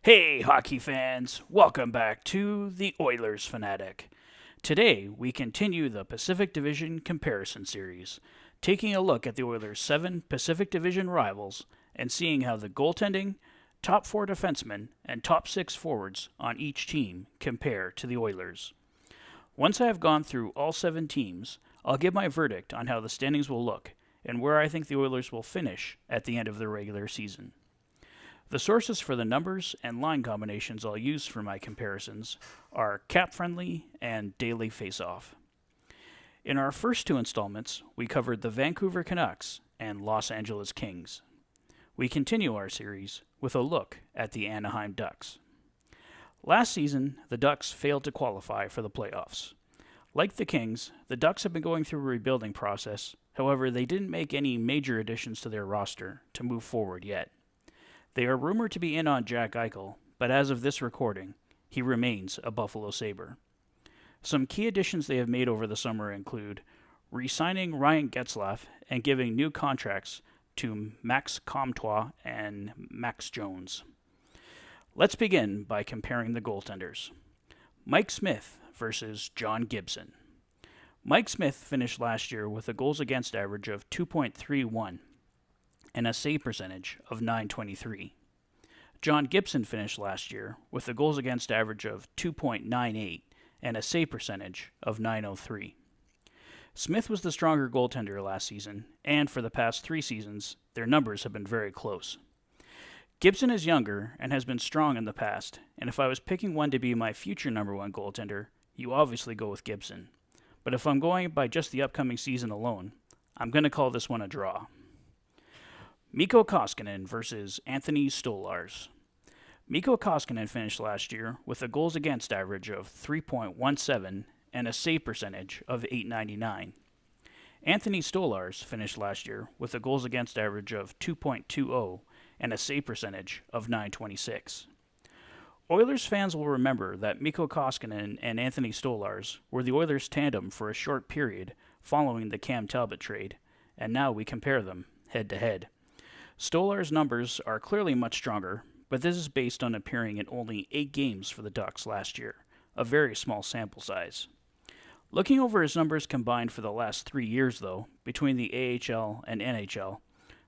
Hey, hockey fans! Welcome back to the Oilers Fanatic. Today, we continue the Pacific Division comparison series, taking a look at the Oilers' 7 Pacific Division rivals and seeing how the goaltending, top 4 defensemen, and top 6 forwards on each team compare to the Oilers. Once I have gone through all 7 teams, I'll give my verdict on how the standings will look and where I think the Oilers will finish at the end of the regular season. The sources for the numbers and line combinations I'll use for my comparisons are Cap-Friendly and Daily Faceoff. In our first 2 installments, we covered the Vancouver Canucks and Los Angeles Kings. We continue our series with a look at the Anaheim Ducks. Last season, the Ducks failed to qualify for the playoffs. Like the Kings, the Ducks have been going through a rebuilding process. However, they didn't make any major additions to their roster to move forward yet. They are rumored to be in on Jack Eichel, but as of this recording, he remains a Buffalo Sabre. Some key additions they have made over the summer include re-signing Ryan Getzlaf and giving new contracts to Max Contoir and Max Jones. Let's begin by comparing the goaltenders. Mike Smith versus John Gibson. Mike Smith finished last year with a goals against average of 2.31 and a save percentage of .923. John Gibson finished last year with a goals against average of 2.98 and a save percentage of .903. Smith was the stronger goaltender last season, and for the past 3 seasons, their numbers have been very close. Gibson is younger and has been strong in the past, and if I was picking one to be my future number 1 goaltender, you obviously go with Gibson. But if I'm going by just the upcoming season alone, I'm going to call this one a draw. Miko Koskinen versus Anthony Stollars. Miko Koskinen finished last year with a goals against average of 3.17 and a save percentage of .899. Anthony Stollars finished last year with a goals against average of 2.20 and a save percentage of .926. Oilers fans will remember that Miko Koskinen and Anthony Stollars were the Oilers' tandem for a short period following the Cam Talbot trade, and now we compare them head-to-head. Stollars' numbers are clearly much stronger, but this is based on appearing in only 8 games for the Ducks last year, a very small sample size. Looking over his numbers combined for the last 3 years, though, between the AHL and NHL,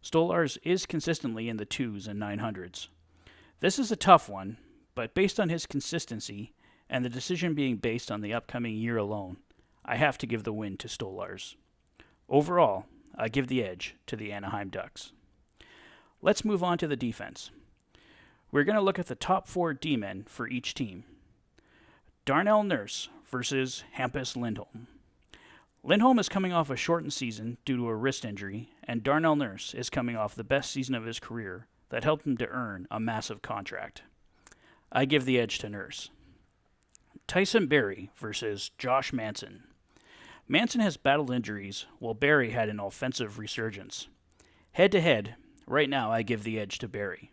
Stollars is consistently in the 2s and 900s. This is a tough one, but based on his consistency and the decision being based on the upcoming year alone, I have to give the win to Stollars. Overall, I give the edge to the Anaheim Ducks. Let's move on to the defense. We're going to look at the top 4 D-men for each team. Darnell Nurse versus Hampus Lindholm. Lindholm is coming off a shortened season due to a wrist injury, and Darnell Nurse is coming off the best season of his career that helped him to earn a massive contract. I give the edge to Nurse. Tyson Barrie versus Josh Manson. Manson has battled injuries, while Barrie had an offensive resurgence. Head-to-head, right now, I give the edge to Barrie.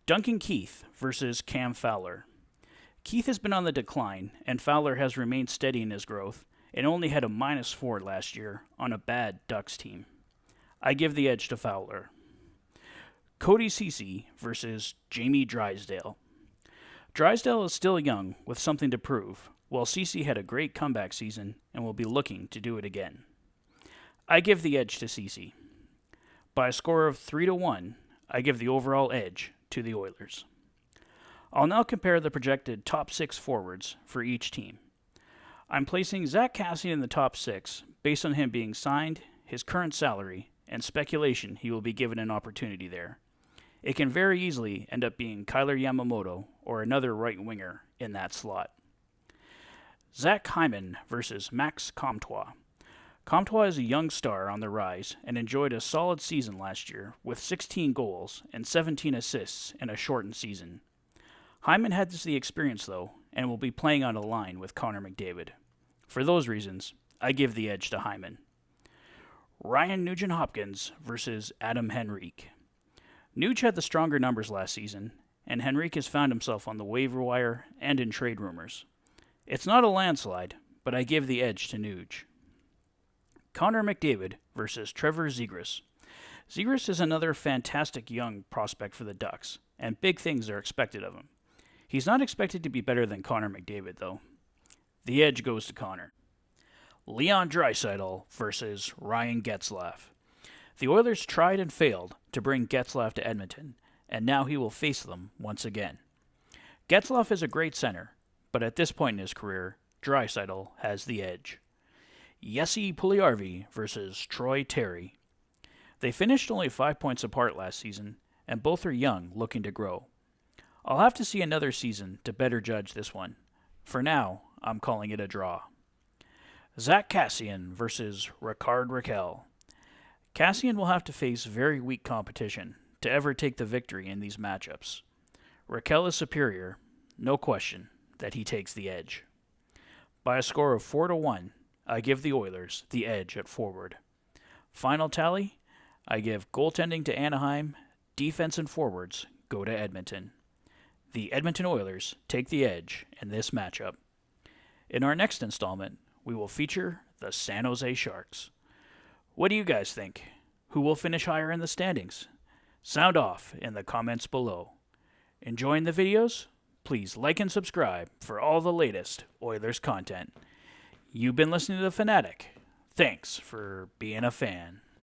Duncan Keith versus Cam Fowler. Keith has been on the decline, and Fowler has remained steady in his growth and only had a -4 last year on a bad Ducks team. I give the edge to Fowler. Cody Cece versus Jamie Drysdale. Drysdale is still young with something to prove, while Cece had a great comeback season and will be looking to do it again. I give the edge to Cece. By a score of 3-1, I give the overall edge to the Oilers. I'll now compare the projected top 6 forwards for each team. I'm placing Zack Kassian in the top 6 based on him being signed, his current salary, and speculation he will be given an opportunity there. It can very easily end up being Kyler Yamamoto or another right winger in that slot. Zach Hyman versus Max Contoir. Comtois is a young star on the rise and enjoyed a solid season last year with 16 goals and 17 assists in a shortened season. Hyman has the experience, though, and will be playing on a line with Connor McDavid. For those reasons, I give the edge to Hyman. Ryan Nugent-Hopkins versus Adam Henrique. Nuge had the stronger numbers last season, and Henrique has found himself on the waiver wire and in trade rumors. It's not a landslide, but I give the edge to Nuge. Connor McDavid versus Trevor Ziegras. Ziegras is another fantastic young prospect for the Ducks, and big things are expected of him. He's not expected to be better than Connor McDavid, though. The edge goes to Conor. Leon Drysdale versus Ryan Getzlaf. The Oilers tried and failed to bring Getzlaf to Edmonton, and now he will face them once again. Getzlaf is a great center, but at this point in his career, Drysdale has the edge. Jesse Puljujarvi versus Troy Terry. They finished only 5 points apart last season, and both are young, looking to grow. I'll have to see another season to better judge this one. For now, I'm calling it a draw. Zach Kassian versus Rickard Rakell. Kassian will have to face very weak competition to ever take the victory in these matchups. Rakell is superior, no question that he takes the edge. By a score of 4-1, I give the Oilers the edge at forward. Final tally, I give goaltending to Anaheim, defense and forwards go to Edmonton. The Edmonton Oilers take the edge in this matchup. In our next installment, we will feature the San Jose Sharks. What do you guys think? Who will finish higher in the standings? Sound off in the comments below. Enjoying the videos? Please like and subscribe for all the latest Oilers content. You've been listening to The Fanatic. Thanks for being a fan.